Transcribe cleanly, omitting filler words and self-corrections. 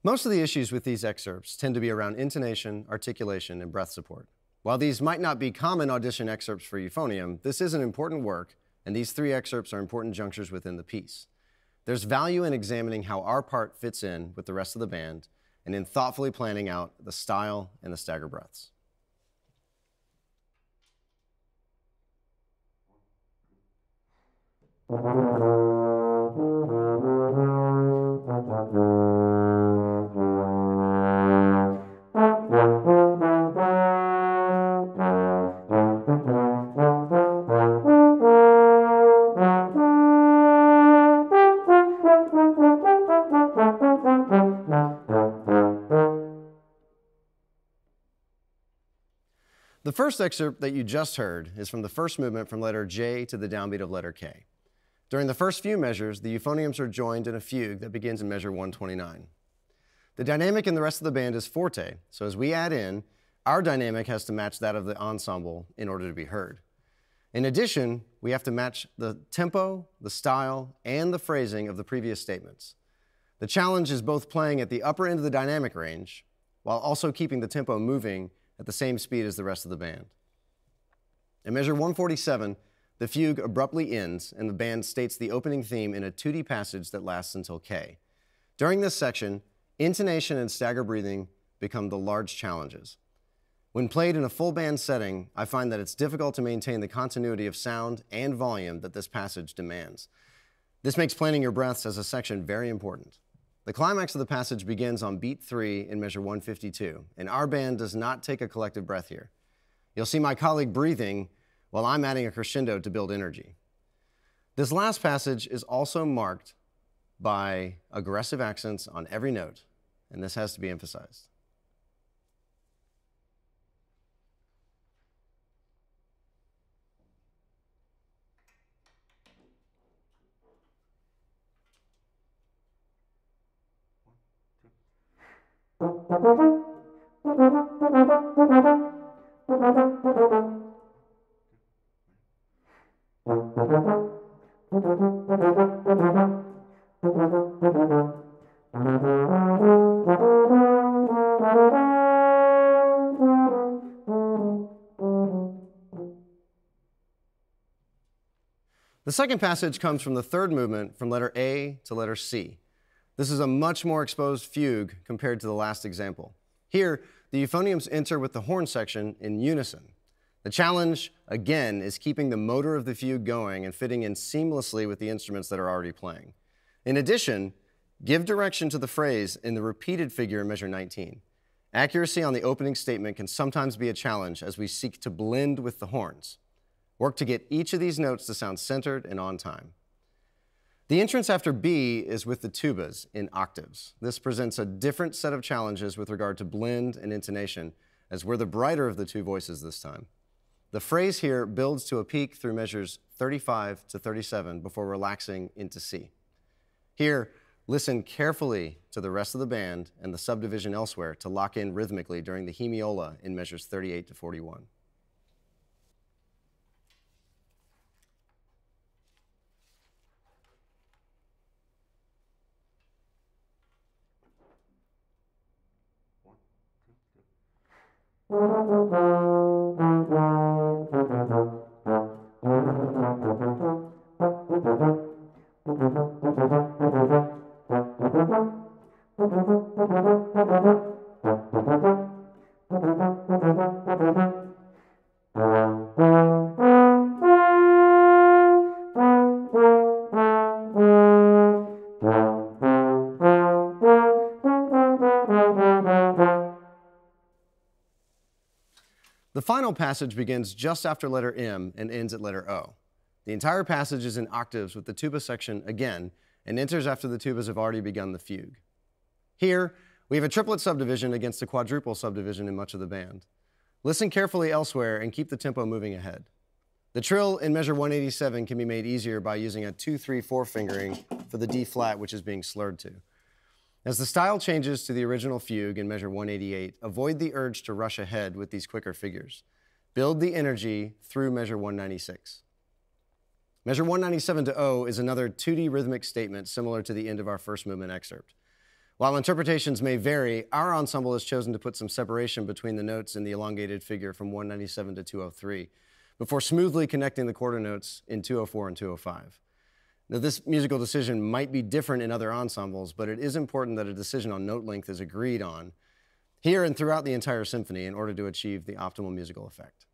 Most of the issues with these excerpts tend to be around intonation, articulation, and breath support. While these might not be common audition excerpts for euphonium, this is an important work, and these three excerpts are important junctures within the piece. There's value in examining how our part fits in with the rest of the band, and in thoughtfully planning out the style and the stagger breaths. The first excerpt that you just heard is from the first movement from letter J to the downbeat of letter K. During the first few measures, the euphoniums are joined in a fugue that begins in measure 129. The dynamic in the rest of the band is forte, so as we add in, our dynamic has to match that of the ensemble in order to be heard. In addition, we have to match the tempo, the style, and the phrasing of the previous statements. The challenge is both playing at the upper end of the dynamic range, while also keeping the tempo moving at the same speed as the rest of the band. In measure 147, the fugue abruptly ends and the band states the opening theme in a 2D passage that lasts until K. During this section, intonation and stagger breathing become the large challenges. When played in a full band setting, I find that it's difficult to maintain the continuity of sound and volume that this passage demands. This makes planning your breaths as a section very important. The climax of the passage begins on beat 3 in measure 152, and our band does not take a collective breath here. You'll see my colleague breathing while I'm adding a crescendo to build energy. This last passage is also marked by aggressive accents on every note, and this has to be emphasized. The second passage comes from the third movement from letter A to letter C. This is a much more exposed fugue compared to the last example. Here, the euphoniums enter with the horn section in unison. The challenge, again, is keeping the motor of the fugue going and fitting in seamlessly with the instruments that are already playing. In addition, give direction to the phrase in the repeated figure in measure 19. Accuracy on the opening statement can sometimes be a challenge as we seek to blend with the horns. Work to get each of these notes to sound centered and on time. The entrance after B is with the tubas in octaves. This presents a different set of challenges with regard to blend and intonation, as we're the brighter of the two voices this time. The phrase here builds to a peak through measures 35 to 37 before relaxing into C. Here, listen carefully to the rest of the band and the subdivision elsewhere to lock in rhythmically during the hemiola in measures 38 to 41. The final passage begins just after letter M and ends at letter O. The entire passage is in octaves with the tuba section again and enters after the tubas have already begun the fugue. Here, we have a triplet subdivision against a quadruple subdivision in much of the band. Listen carefully elsewhere and keep the tempo moving ahead. The trill in measure 187 can be made easier by using a 2-3-4 fingering for the D flat, which is being slurred to. As the style changes to the original fugue in measure 188, avoid the urge to rush ahead with these quicker figures. Build the energy through measure 196. Measure 197 to O is another 2D rhythmic statement similar to the end of our first movement excerpt. While interpretations may vary, our ensemble has chosen to put some separation between the notes in the elongated figure from 197 to 203, before smoothly connecting the quarter notes in 204 and 205. Now, this musical decision might be different in other ensembles, but it is important that a decision on note length is agreed on here and throughout the entire symphony in order to achieve the optimal musical effect.